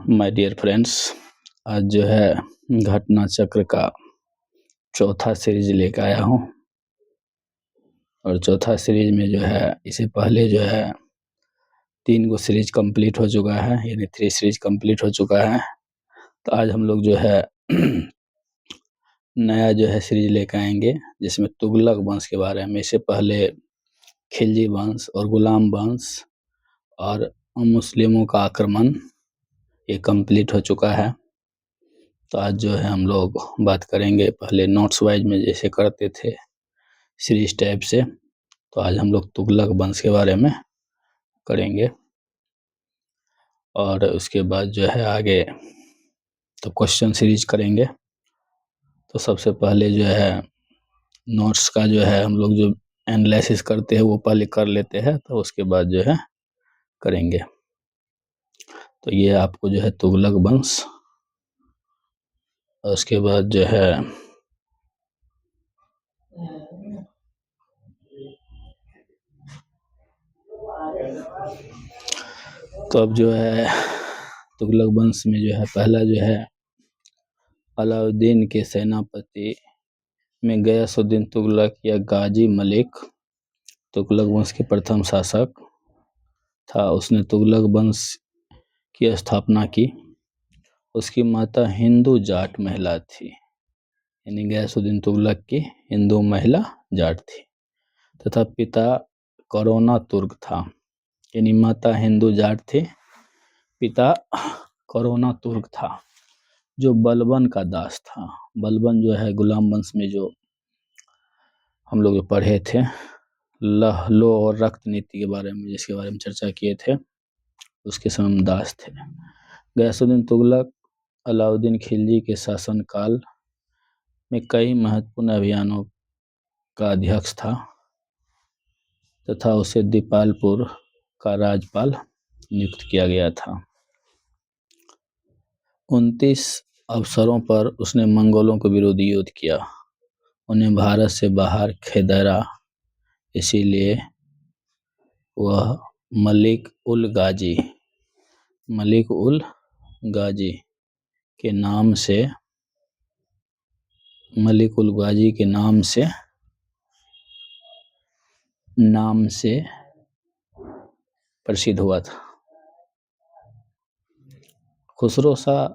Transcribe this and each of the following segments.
My dear friends, आज जो है घटना चक्र का चौथा सीरीज लेकर आया हूँ। और चौथा सीरीज में जो है इससे पहले जो है 3 गो सीरीज कंप्लीट हो चुका है, यानी 3 सीरीज कंप्लीट हो चुका है। तो आज हम लोग जो है नया जो है सीरीज लेकर आएंगे, जिसमें तुगलक वंश के बारे में। इससे पहले खिलजी वंश और गुलाम वंश और मुस्लिमों का आक्रमण ये कंप्लीट हो चुका है। तो आज जो है हम लोग बात करेंगे, पहले नोट्स वाइज में जैसे करते थे सीरीज टाइप से, तो आज हम लोग तुगलक वंश के बारे में करेंगे। और उसके बाद जो है आगे तो क्वेश्चन सीरीज करेंगे। तो सबसे पहले जो है नोट्स का जो है हम लोग जो एनालिसिस करते हैं वो पहले कर लेते हैं, तो उसके बाद जो है करेंगे। तो ये आपको जो है तुगलक वंश, और उसके बाद जो है तो अब जो है तुगलक वंश में जो है पहला जो है अलाउद्दीन के सेनापति में गयासुद्दीन तुगलक या गाजी मलिक तुगलक वंश के प्रथम शासक था। उसने तुगलक वंश की स्थापना की। उसकी माता हिंदू जाट महिला थी, यानी गयासुद्दीन तुगलक की हिंदू महिला जाट थी, तथा पिता करोना तुर्क था। यानी माता हिंदू जाट थी, पिता करोना तुर्क था, जो बलबन का दास था। बलबन जो है गुलाम वंश में जो हम लोग पढ़े थे, लहलो और रक्त नीति के बारे में, जिसके बारे में चर्चा किए थे, उसके समय में दास थे। गयासुद्दीन तुगलक अलाउद्दीन खिलजी के शासनकाल में कई महत्वपूर्ण अभियानों का अध्यक्ष था, तथा उसे दीपालपुर का राज्यपाल नियुक्त किया गया था। 29 अवसरों पर उसने मंगोलों के विरुद्ध युद्ध किया, उन्हें भारत से बाहर खदेड़ा। इसीलिए वह मलिक उल गाजी के नाम से प्रसिद्ध हुआ था। खुसरो शाह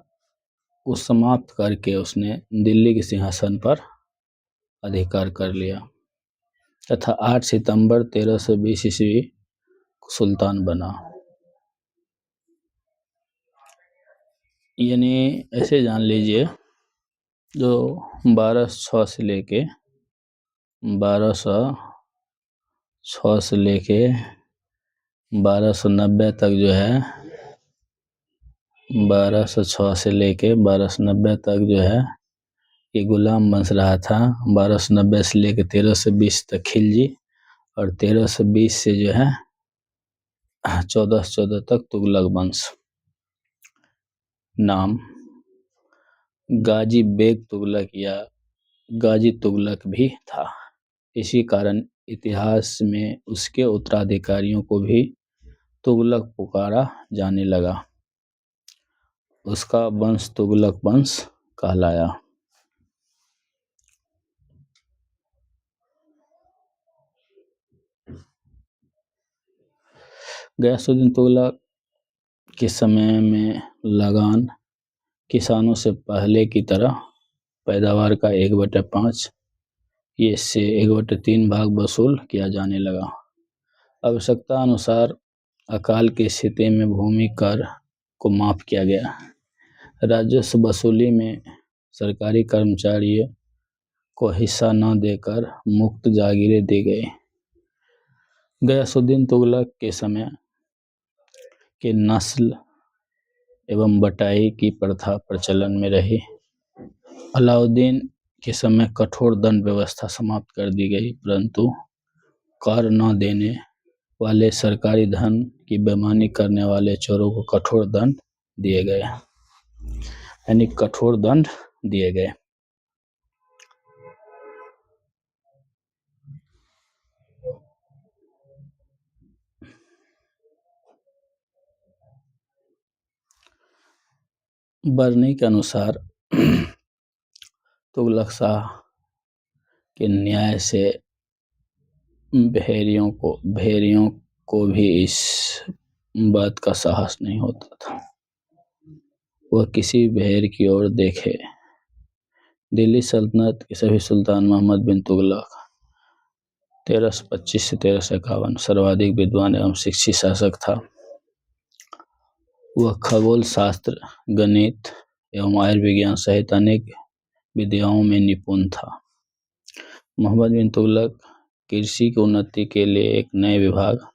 को समाप्त करके उसने दिल्ली के सिंहासन पर अधिकार कर लिया, तथा 8 सितंबर 1320 ईस्वी को सुल्तान बना। यानी ऐसे जान लीजिए, जो 1206 से लेके 1290 तक जो है 1206 से लेके 1290 तक जो है ये गुलाम वंश रहा था। 1290 से लेके 1320 तक खिलजी, और 1320 से जो है 1414 तक तुगलक वंश। नाम गाजी बेग तुगलक या गाजी तुगलक भी था। इसी कारण इतिहास में उसके उत्तराधिकारियों को भी तुगलक पुकारा जाने लगा। उसका वंश तुगलक वंश कहलाया। गयासुद्दीन तुगलक के समय में लगान किसानों से पहले की तरह पैदावार का 1/5 ये से 1/3 भाग वसूल किया जाने लगा। आवश्यकता अनुसार अकाल की स्थिति में भूमि कर को माफ किया गया। राजस्व वसूली में सरकारी कर्मचारियों को हिस्सा न देकर मुक्त जागीरें दी गई। गयासुद्दीन तुगलक के समय के नस्ल एवं बटाई की प्रथा प्रचलन में रही। अलाउद्दीन के समय कठोर दंड व्यवस्था समाप्त कर दी गई, परंतु कर न देने वाले, सरकारी धन की बेईमानी करने वाले चोरों को कठोर दंड दिए गए, यानी कठोर दंड दिए गए। बरनी के अनुसार तुगलक शाह के न्याय से भेड़ियों को भी इस बात का साहस नहीं होता था वह किसी भेड़ की ओर देखे। दिल्ली सल्तनत के सभी सुल्तान मोहम्मद बिन तुगलक 1325 से 1351 सर्वाधिक विद्वान एवं शिक्षित शासक था। वह खगोल शास्त्र, गणित एवं आयुर्विज्ञान सहित अनेक विद्याओं में निपुण था। मोहम्मद बिन तुगलक कृषि की उन्नति के लिए एक नए विभाग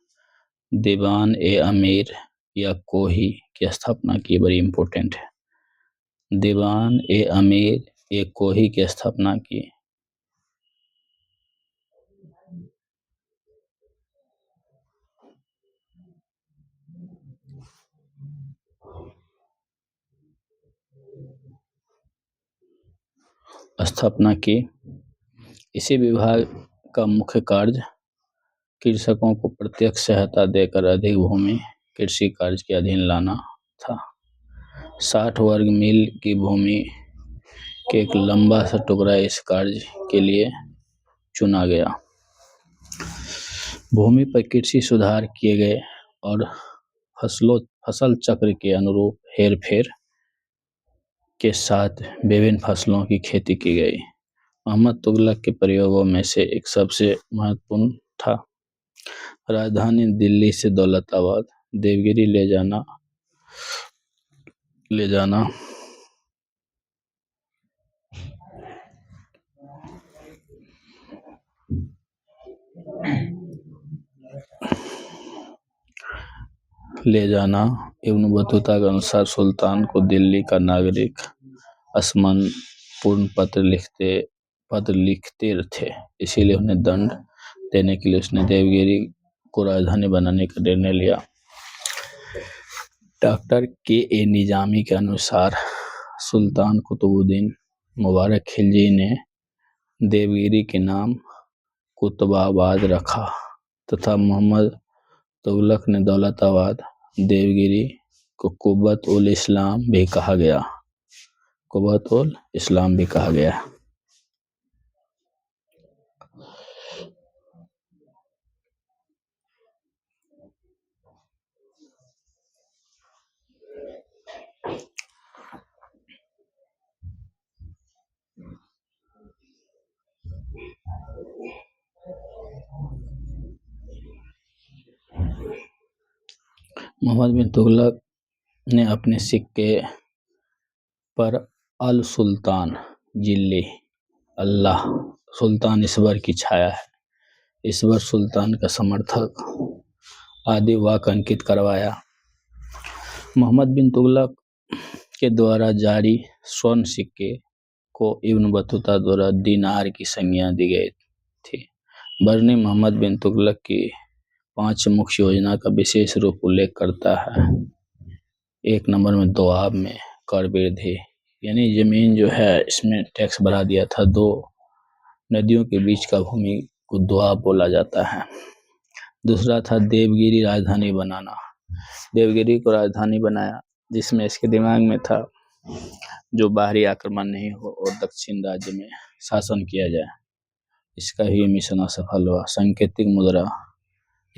दीवान ए अमीर या कोही की स्थापना की। बड़ी इम्पोर्टेंट है। दीवान ए अमीर या कोही की स्थापना की। इसी विभाग का मुख्य कार्य कृषकों को प्रत्यक्ष सहायता देकर अधिक भूमि कृषि कार्य के अधीन लाना था। 60 वर्ग मील की भूमि के एक लंबा सा टुकड़ा इस कार्य के लिए चुना गया। भूमि पर कृषि सुधार किए गए और फसल चक्र के अनुरूप हेरफेर के साथ विभिन्न फसलों की खेती की गई। मोहम्मद तुगलक के प्रयोगों में से एक सबसे महत्वपूर्ण था राजधानी दिल्ली से दौलताबाद देवगिरी ले जाना इब्न बतूता के अनुसार सुल्तान को दिल्ली का नागरिक असमनपूर्ण पत्र लिखते थे, इसीलिए उन्हें दंड देने के लिए उसने देवगिरी को राजधानी बनाने का निर्णय लिया। डॉक्टर के निजामी के अनुसार सुल्तान कुतुबुद्दीन मुबारक खिलजी ने देवगिरी के नाम कुतुबाबाद रखा तथा मोहम्मद तुगलक ने दौलताबाद देवगिरी को कुब्बत उल इस्लाम भी कहा गया। मोहम्मद बिन तुगलक ने अपने सिक्के पर अल सुल्तान जिल्ली अल्लाह सुल्तान ईश्वर की छाया है, ईश्वर सुल्तान का समर्थक आदि वाक्य अंकित करवाया। मोहम्मद बिन तुगलक के द्वारा जारी स्वर्ण सिक्के को इब्न बतूता द्वारा दीनार की संज्ञा दी गई थी। बरनी मोहम्मद बिन तुगलक की 5 मुख्य योजना का विशेष रूप उल्लेख करता है। 1 नंबर में दोआब में कर वृद्धि, यानी जमीन जो है इसमें टैक्स बढ़ा दिया था। 2 नदियों के बीच का भूमि को दोआब बोला जाता है। दूसरा था देवगिरी राजधानी बनाना। देवगिरी को राजधानी बनाया जिसमें इसके दिमाग में था जो बाहरी आक्रमण नहीं हो और दक्षिण राज्य में शासन किया जाए। इसका ही मिशन असफल हुआ। सांकेतिक मुद्रा,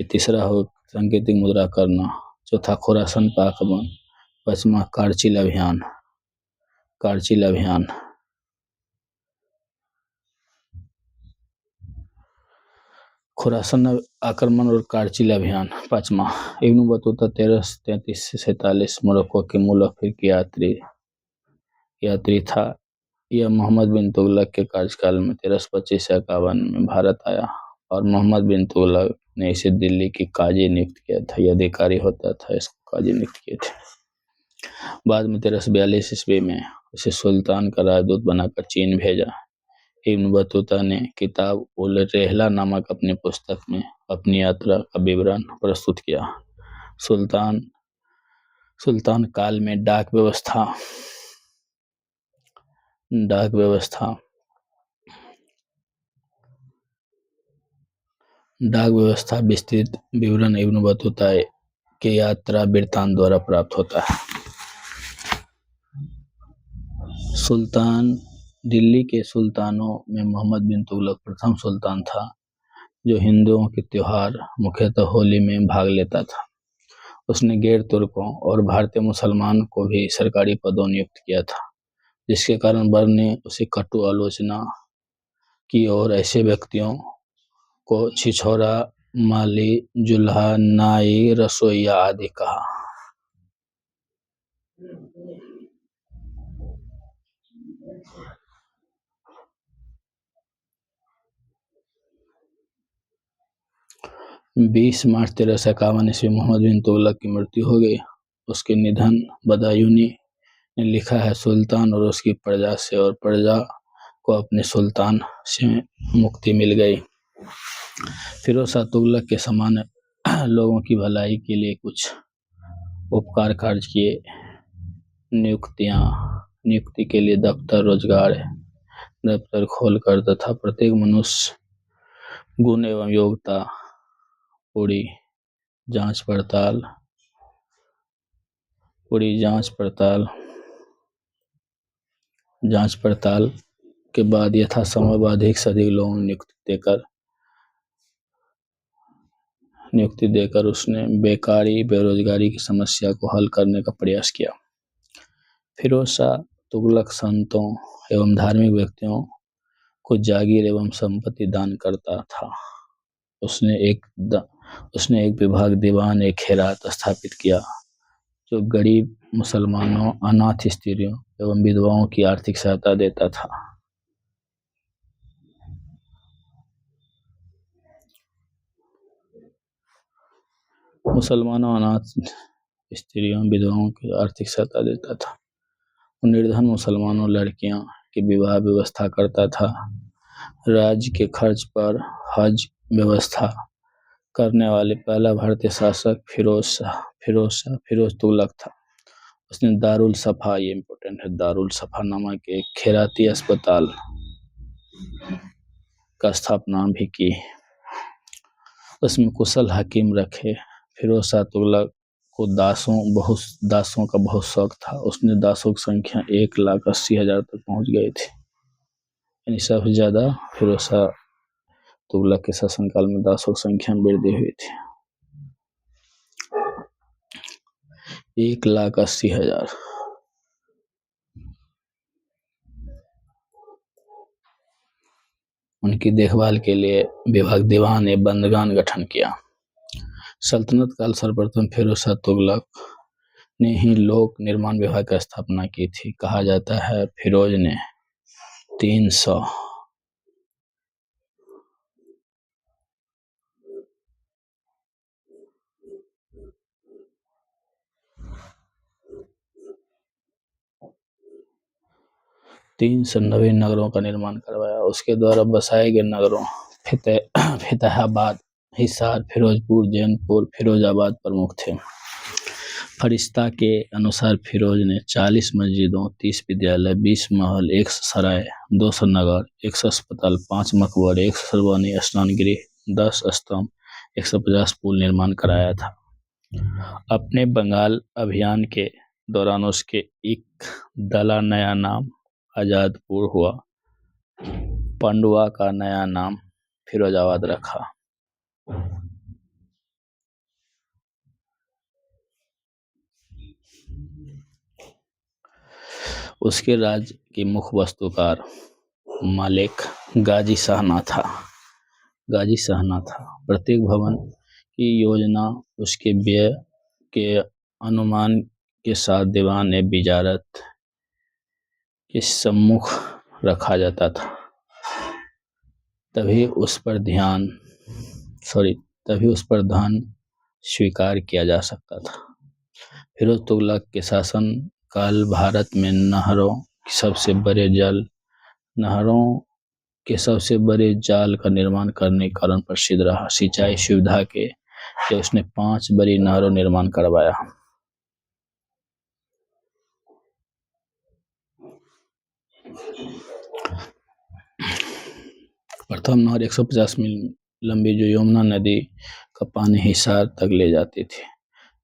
ये तीसरा हो सांकेतिक मुद्रा करना। चौथा खुरासन पर आक्रमण। 5वां कारचिल अभियान। खुरासन आक्रमण और कारचिल अभियान। 5वां इब्न बतूता 1333 से 47 मोरक्को के मूल अफ्रीकी यात्री था। यह मोहम्मद बिन तुगलक के कार्यकाल में 1325 से 51 में भारत आया और मोहम्मद बिन तुगलक ने इसे दिल्ली की काजी नियुक्त किया था। यह अधिकारी होता था, इसको काजी नियुक्त किए थे। बाद में 1342 ईस्वी में उसे सुल्तान का राजदूत बनाकर चीन भेजा। इब्न बतूता ने किताब उल रेहला नामक अपनी पुस्तक में अपनी यात्रा का विवरण प्रस्तुत किया। सुल्तान काल में डाक व्यवस्था विस्तृत विवरण इब्न बतूता के यात्रा वृत्तांत द्वारा प्राप्त होता है। सुल्तान दिल्ली के सुल्तानों में मोहम्मद बिन तुगलक प्रथम सुल्तान था जो हिंदुओं के त्योहार मुख्यतः होली में भाग लेता था। उसने गैर तुर्कों और भारतीय मुसलमान को भी सरकारी पदों नियुक्त किया था, जिसके कारण बर ने उसे कटु आलोचना की और ऐसे व्यक्तियों को छिछोरा, माली, जुल्हा, नाई, रसोइया आदि कहा। बीस मार्च 1351 ईस्वी मोहम्मद बिन तुगलक की मृत्यु हो गई। उसके निधन बदायूनी ने लिखा है, सुल्तान और उसकी प्रजा से और प्रजा को अपने सुल्तान से मुक्ति मिल गई। फिरोज शाह तुगलक के समान लोगों की भलाई के लिए कुछ उपकार कार्य किए। नियुक्ति के लिए दफ्तर, रोजगार दफ्तर खोलकर तथा प्रत्येक मनुष्य गुण एवं योग्यता पूरी जांच पड़ताल के बाद यथासंभव अधिक से अधिक लोगों को नियुक्ति देकर उसने बेरोजगारी की समस्या को हल करने का प्रयास किया। फिरोज शाह तुगलक संतों एवं धार्मिक व्यक्तियों को जागीर एवं संपत्ति दान करता था। उसने एक विभाग दीवान ए खैरात स्थापित किया जो गरीब मुसलमानों, अनाथ स्त्रियों एवं विधवाओं की आर्थिक सहायता देता था। निर्धन मुसलमानों लड़कियां की विवाह व्यवस्था करता था। राज्य के खर्च पर हज व्यवस्था करने वाले पहला भारतीय शासक फिरोज तुगलक था। उसने दारुल सफा नामक एक खैराती अस्पताल का स्थापना भी की। उसमें कुशल हकीम रखे। फिरोज शाह तुगलक को दासों का बहुत शौक था। उसने दासों की संख्या 1,80,000 तक पहुंच गई थी। यानी सबसे ज्यादा फिरोज शाह तुगलक के शासनकाल में दासों की संख्या में वृद्धि हुई थी। 1,80,000। उनकी देखभाल के लिए विभाग दीवान ने बंदगान गठन किया। सल्तनत काल सर्वप्रथम फिरोज शाह तुगलक ने ही लोक निर्माण विभाग की स्थापना की थी। कहा जाता है फिरोज ने 390 नगरों का निर्माण करवाया। उसके द्वारा बसाए गए नगरों फतेहाबाद, हिसार, फिरोजपुर, जैनपुर, फिरोजाबाद प्रमुख थे। फरिश्ता के अनुसार फिरोज ने 40 मस्जिदों, 30 विद्यालय, 20 महल, 1 सराय, 200 नगर, 100 अस्पताल, 5 मकबरे, 1 सर्वानी स्नान गृह, 10 स्तंभ, 150 पुल निर्माण कराया था। अपने बंगाल अभियान के दौरान उसके एक दला नया नाम आजादपुर हुआ। पांडुआ का नया नाम फिरोजाबाद रखा। उसके राज्य की मुख्य वास्तुकार मालिक गाजी शाहना था। प्रत्येक भवन की योजना उसके व्यय के अनुमान के साथ दीवान ए विजारत के सम्मुख रखा जाता था। तभी उस पर धन स्वीकार किया जा सकता था। फिरोज तुगलक के शासन काल भारत में नहरों के सबसे बड़े जाल का निर्माण करने के कारण प्रसिद्ध रहा। सिंचाई सुविधा के लिए उसने 5 बड़ी नहरों निर्माण करवाया। प्रथम नहर 150 मील लंबी जो यमुना नदी का पानी हिसार तक ले जाती थी।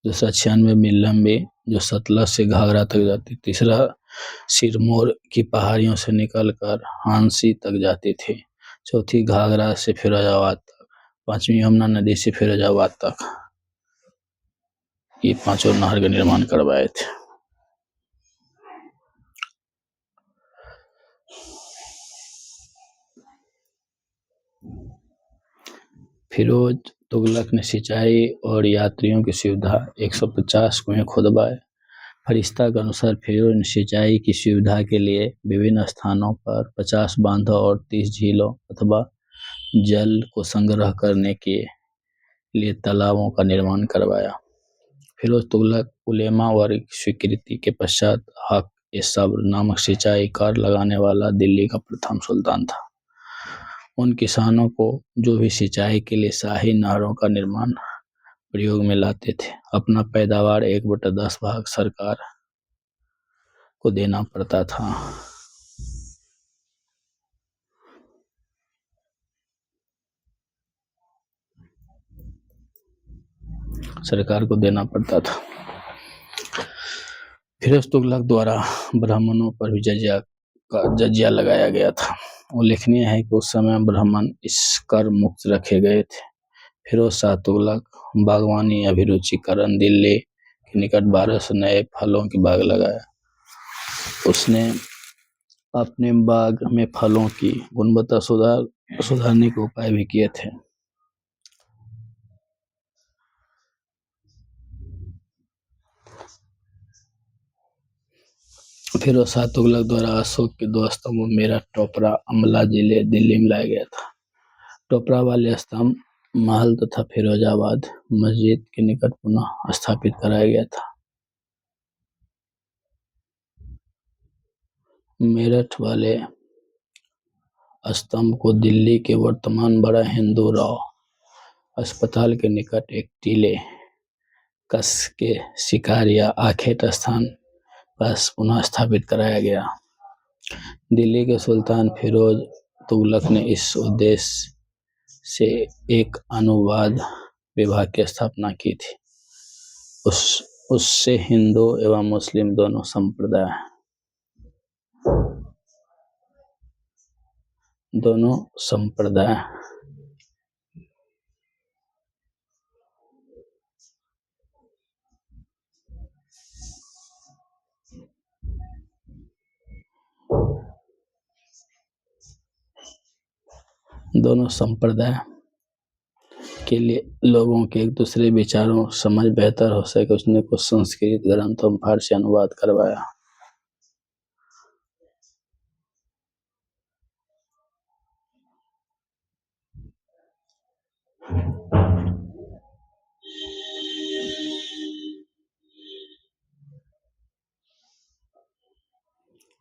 दूसरा 96 मील लंबी जो सतलज से घाघरा तक जाती, तीसरा सिरमौर की पहाड़ियों से निकलकर हांसी तक जाती थी, चौथी घाघरा से फिरोजाबाद तक, पांचवी यमुना नदी से फिरोजाबाद तक। ये पांचों नहर का निर्माण करवाए थे। फिरोज तुगलक ने सिंचाई और यात्रियों की सुविधा 150 कुएं खुदवाए। फरिश्ता के अनुसार फिरोज ने सिंचाई की सुविधा के लिए विभिन्न स्थानों पर 50 बांधों और 30 झीलों अथवा जल को संग्रह करने के लिए तालाबों का निर्माण करवाया। फिरोज तुगलक उलेमा वर्ग की स्वीकृति के पश्चात हक ए सब्र नामक सिंचाई कर लगाने वाला दिल्ली का प्रथम सुल्तान था। उन किसानों को जो भी सिंचाई के लिए शाही नहरों का निर्माण प्रयोग में लाते थे, अपना पैदावार 1/10 भाग सरकार को देना पड़ता था। सरकार को देना पड़ता था। फिरोज तुगलक द्वारा ब्राह्मणों पर भी जजिया लगाया गया था। उल्लेखनीय है कि उस समय ब्राह्मण इस कर मुक्त रखे गए थे। फिरोज शाह तुगलक बागवानी अभिरुचि कारण दिल्ली के निकट 1200 नए फलों के बाग लगाया। उसने अपने बाग में फलों की गुणवत्ता सुधारने के उपाय भी किए थे। फिरोज शाह तुगलक द्वारा अशोक के 2 स्तंभों मेरठ, टोपरा, अम्बला जिले दिल्ली में लाया गया था। टोपरा वाले स्तंभ महल तथा फिरोजाबाद मस्जिद के निकट पुनः स्थापित कराया गया था। मेरठ वाले स्तंभ को दिल्ली के वर्तमान बड़ा हिंदू राव अस्पताल के निकट एक टीले कस के शिकार या आखेट स्थान पर पुनः स्थापित कराया गया। दिल्ली के सुल्तान फिरोज तुगलक ने इस उद्देश्य से एक अनुवाद विभाग की स्थापना की थी। उससे हिंदू एवं मुस्लिम दोनों संप्रदाय दोनों संप्रदाय के लिए लोगों के एक दूसरे विचारों समझ बेहतर हो सके, उसने कुछ संस्कृत ग्रंथों में फारसी अनुवाद करवाया।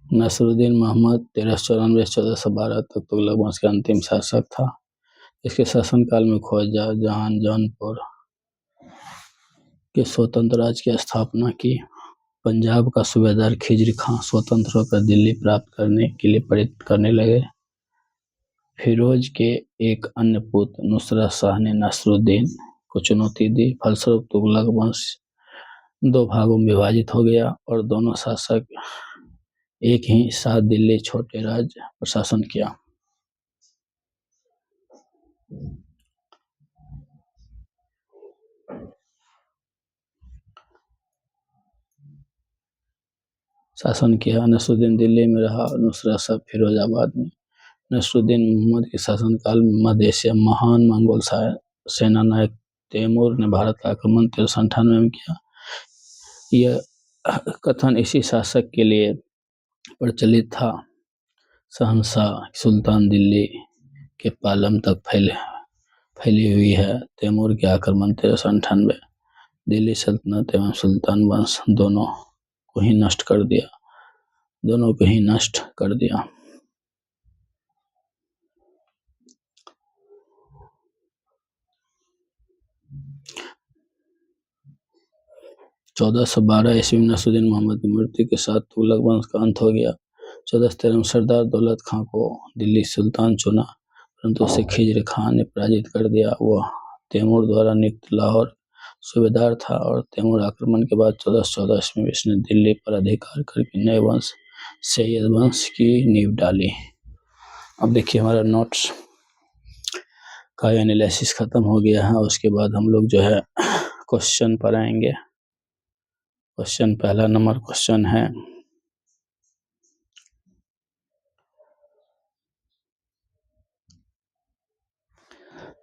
नसरुद्दीन मोहम्मद 1394-1412 तक तुगलक वंश का अंतिम शासक था। इसके शासनकाल में ख्वाजा जहां जौनपुर के स्वतंत्र राज्य की स्थापना की। पंजाब का सूबेदार खिजर खां स्वतंत्र होकर दिल्ली प्राप्त करने के लिए प्रयत्न करने लगे। फिरोज के एक अन्य पुत्र नुसरत शाह ने नसरुद्दीन को चुनौती दी। फलस्वरूप तुगलक वंश 2 भागों में विभाजित हो गया और दोनों शासक एक ही साथ दिल्ली छोटे राज्य पर शासन किया। नसरुद्दीन दिल्ली में रहा और नुसरत शाह फिरोजाबाद में। नसरुद्दीन मोहम्मद के शासनकाल में मध्य एशिया महान मंगोल सेनानायक तैमूर ने भारत का आक्रमण 1398 में किया। यह कथन इसी शासक के लिए प्रचलित था। शहंशाह सुल्तान दिल्ली के पालम तक फैली हुई है। तैमूर के आक्रमण 1398 दिल्ली सल्तनत एवं सुल्तान वंश दोनों को ही नष्ट कर दिया। 1412 ईस्वी में नसरुद्दीन मोहम्मद की मृत्यु के साथ तुगलक वंश का अंत हो गया। 1413 में सरदार दौलत खां को दिल्ली सुल्तान चुना, परंतु उसे खिजर खां ने पराजित कर दिया। वह तैमूर द्वारा नियुक्त लाहौर सूबेदार था और तैमूर आक्रमण के बाद 1414 ईस्वी में इसने दिल्ली पर अधिकार करके नए वंश सैयद वंश की नींव डाली। अब देखिए हमारा नोट्स का एनालिसिस खत्म हो गया है। उसके बाद हम लोग जो है क्वेश्चन पर आएंगे। क्वेश्चन पहला नंबर क्वेश्चन है,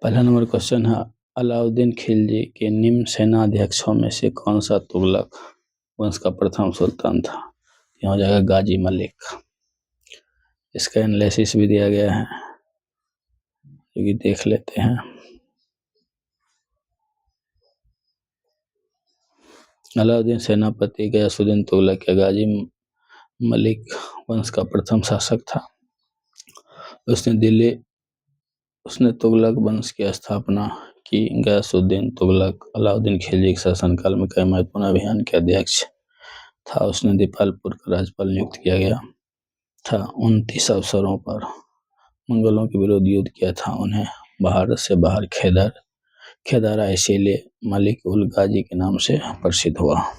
पहला नंबर क्वेश्चन है अलाउद्दीन खिलजी के निम्न सेनाध्यक्षों में से कौन सा तुगलक वंश का प्रथम सुल्तान था? यहाँ हो जाएगा गाजी मलिक। इसका एनालिसिस भी दिया गया है, जो कि देख लेते हैं। अलाउद्दीन सेनापति गयासुद्दीन तुगलक या गाजी मलिक वंश का प्रथम शासक था। उसने तुगलक वंश की स्थापना की। गयासुद्दीन तुगलक अलाउद्दीन खिलजी के शासनकाल में कई महत्वपूर्ण अभियान के अध्यक्ष था। उसने दीपालपुर का राज्यपाल नियुक्त किया गया था। 29 अवसरों पर मंगलों के विरुद्ध युद्ध किया था। उन्हें भारत से बाहर खेदारा इसीलिए मलिक उल गाजी के नाम से प्रसिद्ध हुआ।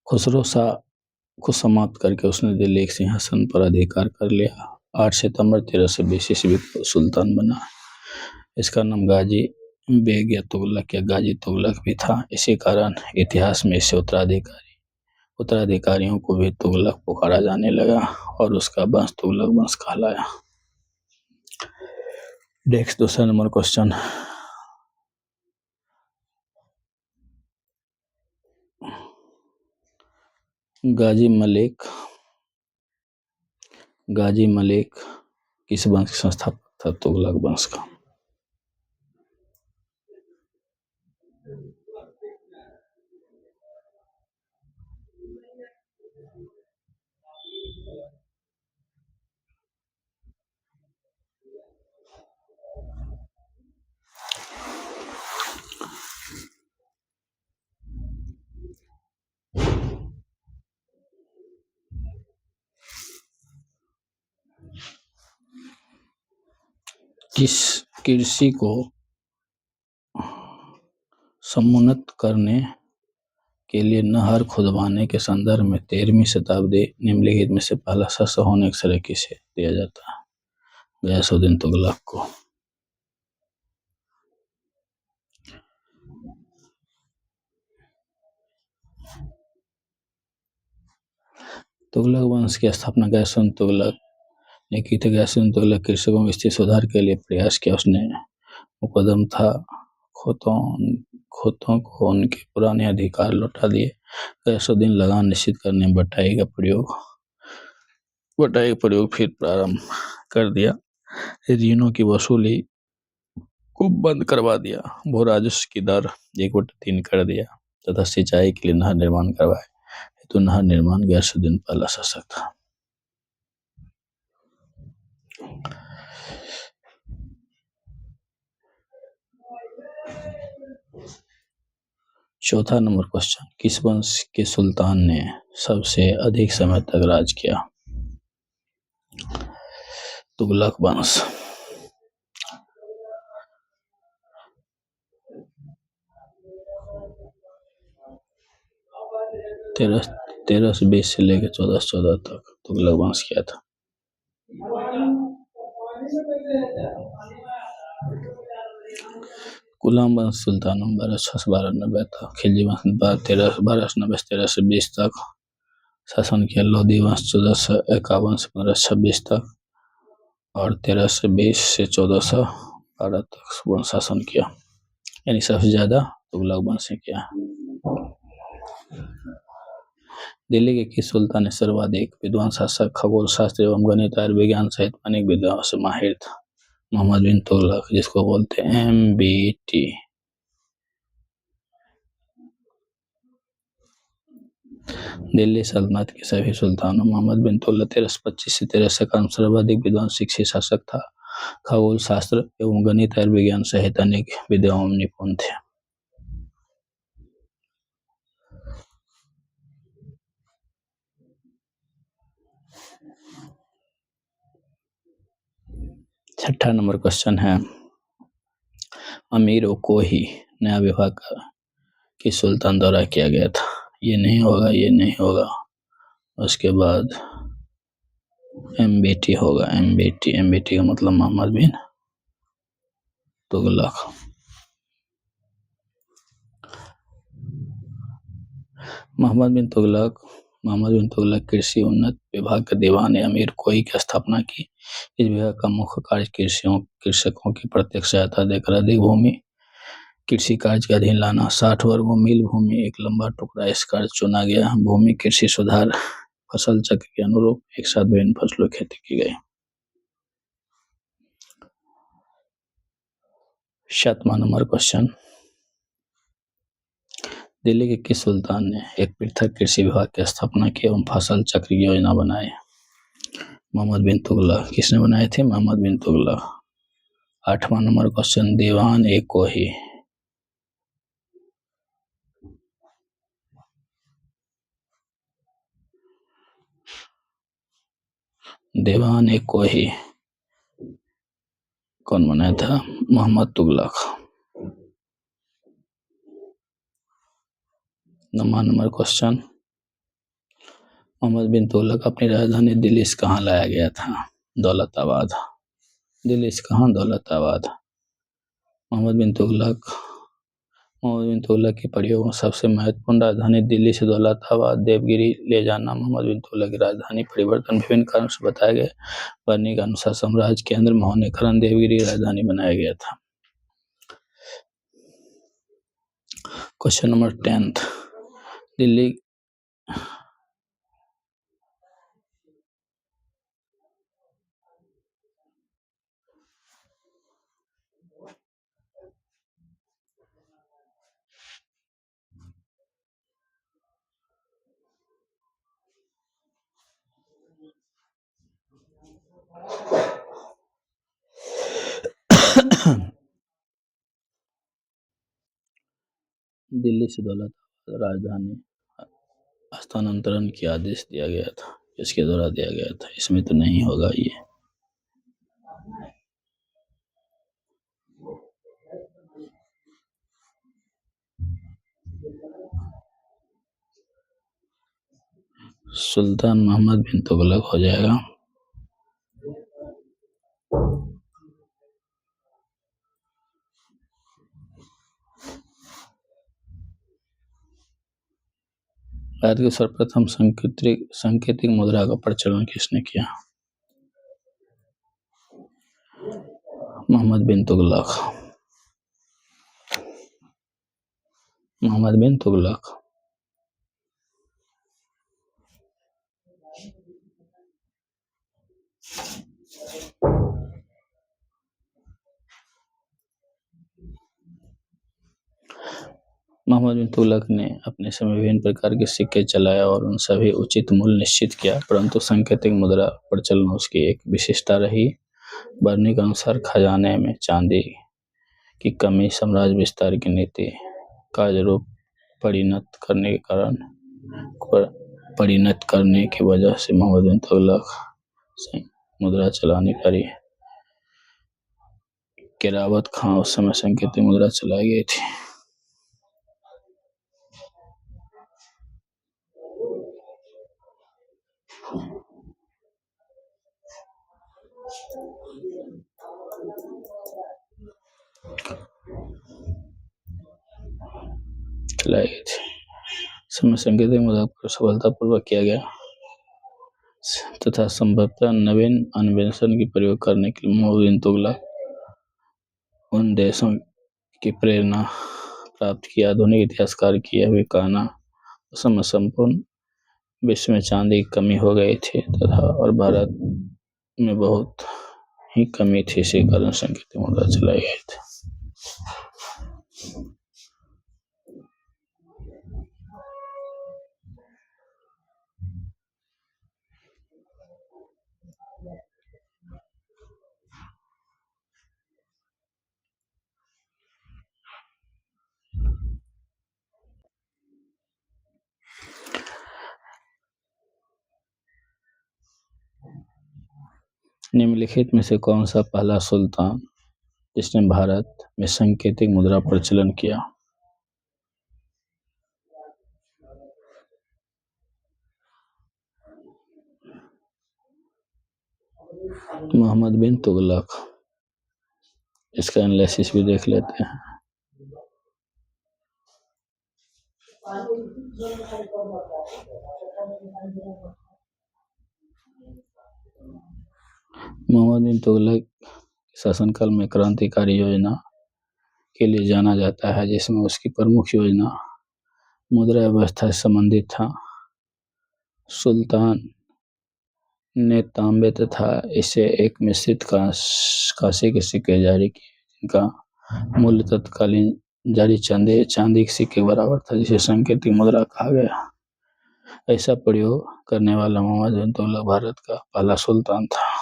खुसरो शाह को समाप्त करके उसने दिल्ली के सिंहासन पर अधिकार कर लिया। 8 सितंबर 1320 ईस्वी को सुल्तान बना। इसका नाम गाजी बेग या तुगलक या गाजी तुगलक भी था। इसी कारण इतिहास में इसे उत्तराधिकारियों को भी तुगलक पुकारा जाने लगा और उसका वंश तुगलक वंश कहलाया। नेक्स्ट दूसरा नंबर क्वेश्चन, गाजी मलिक किस वंश के संस्थापक था? तुगलक वंश का। किस कृषि को समुन्नत करने के लिए नहर खुदवाने के संदर्भ में 13वीं शताब्दी निम्नलिखित में से पहला शासक होने के श्रेय किसे दिया जाता है? गयासुद्दीन तुगलक को। तुगलक वंश की स्थापना गयासुद्दीन तुगलक ने की थी। गयासुद्दीन तुगलक कृषकों की स्थिति सुधार के लिए प्रयास किया। उसने मुकदम था खोतों को उनके पुराने अधिकार लौटा दिए। गयासुद्दीन लगान निश्चित करने में बटाई का प्रयोग फिर प्रारंभ कर दिया। ऋणों की वसूली को बंद करवा दिया। भू राजस्व की दर 1/3 कर दिया तथा सिंचाई के लिए नहर निर्माण करवाए। तो नहर निर्माण गयासुद्दीन पहला शासक था। चौथा नंबर क्वेश्चन, किस वंश के सुल्तान ने सबसे अधिक समय तक राज किया? तुगलक वंश। तेरह सौ 20 से लेकर 1414 तक तुगलक वंश किया था। गुलाम वंश सुल्तान 1290 तक, खिलजी वंश 1290 से 1320 तक शासन किया। लोधी वंश 1451 से 1526 तक और 1320 से 1412 तक शासन किया। यानी सबसे ज्यादा तुगलक वंश ने किया। दिल्ली के किस सुल्तान ने सर्वाधिक विद्वान शासक, खगोल शास्त्र एवं गणित विज्ञान सहित अनेक विद्याओं से माहिर था? मोहम्मद बिन तुगलक, जिसको बोलते हैं MBT। दिल्ली सल्तनत के सभी सुल्तानों मोहम्मद बिन तुगलक 1325 से 1351 सर्वाधिक विद्वान शिक्षित शासक था। खगोल शास्त्र एवं गणित विज्ञान सहित अनेक विद्याओं में निपुण थे। छठा नंबर क्वेश्चन है, अमीर ओकोही नया विवाह का किस सुल्तान दौरा किया गया था? ये नहीं होगा, ये नहीं होगा। उसके बाद एमबीटी होगा, एमबीटी। एमबीटी का मतलब मोहम्मद बिन तुगलक। मोहम्मद बिन तुगलक कृषि उन्नत विभाग के दीवान अमीर कोई की स्थापना की। इस विभाग का मुख्य कार्य कृषकों की प्रत्यक्ष सहायता देकर अधिक भूमि कृषि कार्य के अधीन लाना। 60 वर्गों मील भूमि एक लंबा टुकड़ा इस कार्य चुना गया। भूमि कृषि सुधार फसल चक्र के अनुरूप एक साथ विभिन्न फसलों की खेती की गई। 7वां नंबर क्वेश्चन, दिल्ली के किस सुल्तान ने एक पृथक कृषि विभाग की स्थापना की एवं फसल चक्र की योजना बनाई? मोहम्मद बिन तुगलक। किसने बनाए थे? मोहम्मद बिन तुगलक। 8वां नंबर क्वेश्चन, दीवान ए कोही। दीवान ए कोही कौन बनाया था? मोहम्मद तुगलक। 9वां नंबर क्वेश्चन, मोहम्मद बिन तुगलक अपनी राजधानी दिल्ली से कहाँ लाया गया था? दौलताबाद। दिल्ली से कहाँ? दौलताबाद। मोहम्मद बिन तुगलक के प्रयोग में सबसे महत्वपूर्ण राजधानी दिल्ली से दौलताबाद देवगिरी ले जाना। मोहम्मद बिन तुगलक की राजधानी परिवर्तन विभिन्न कारणों से बताए गए। वर्णी के अनुसार साम्राज्य केंद्र में होने के कारण देवगिरी राजधानी बनाया गया था। Question number 10th, Delhi Delhi से दौलताबाद राजधानी स्थानांतरण की आदेश दिया गया था। इसके द्वारा दिया गया था, इसमें तो नहीं होगा ये। सुल्तान मोहम्मद बिन तुगलक हो जाएगा। भारत की सर्वप्रथम सांकेतिक मुद्रा का प्रचलन किसने किया? मोहम्मद बिन तुगलक। मोहम्मद बिन तुगलक। मोहम्मद बिन तुगलक ने अपने समय विभिन्न प्रकार के सिक्के चलाए और उन सभी उचित मूल्य निश्चित किया, परंतु सांकेतिक मुद्रा प्रचलन उसकी एक विशेषता रही। बर्नी के अनुसार खजाने में चांदी की कमी साम्राज्य विस्तार की नीति का रूप परिणत करने की वजह से मोहम्मद बिन तुगलक से मुद्रा चलानी पड़ी। केरावत खां उस समय सांकेतिक मुद्रा चलाई गई थी। चलाई गई थी। समय सांकेतिक मुद्रा को सफलतापूर्वक किया गया तथा संभवतः नवीन अन्वेषण की प्रयोग करने के लिए मोहम्मद बिन तुगलक उन देशों की प्रेरणा प्राप्त की। आधुनिक इतिहासकार की यह भी कहना उस समय संपूर्ण विश्व में चांदी की कमी हो गई थी तथा और भारत में बहुत ही कमी थी, इसी कारण सांकेतिक मुद्रा चलाई गई थी। निम्नलिखित में से कौन सा पहला सुल्तान जिसने भारत में सांकेतिक मुद्रा प्रचलन किया? मोहम्मद बिन तुगलक। इसका एनालिसिस भी देख लेते हैं। मोहम्मद बिन तुगलक शासनकाल में क्रांतिकारी योजना के लिए जाना जाता है, जिसमें उसकी प्रमुख योजना मुद्रा व्यवस्था से संबंधित था। सुल्तान ने तांबे तथा इसे एक मिश्रित कांसे के सिक्के जारी किए, जिनका मूल्य तत्कालीन जारी चांदी के सिक्के के बराबर था, जिसे सांकेतिक मुद्रा कहा गया। ऐसा प्रयोग करने वाला मोहम्मद बिन तुगलक भारत का पहला सुल्तान था।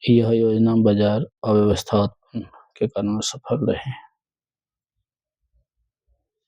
यह योजना बाजार अव्यवस्था उत्पन्न के कारण सफल रही।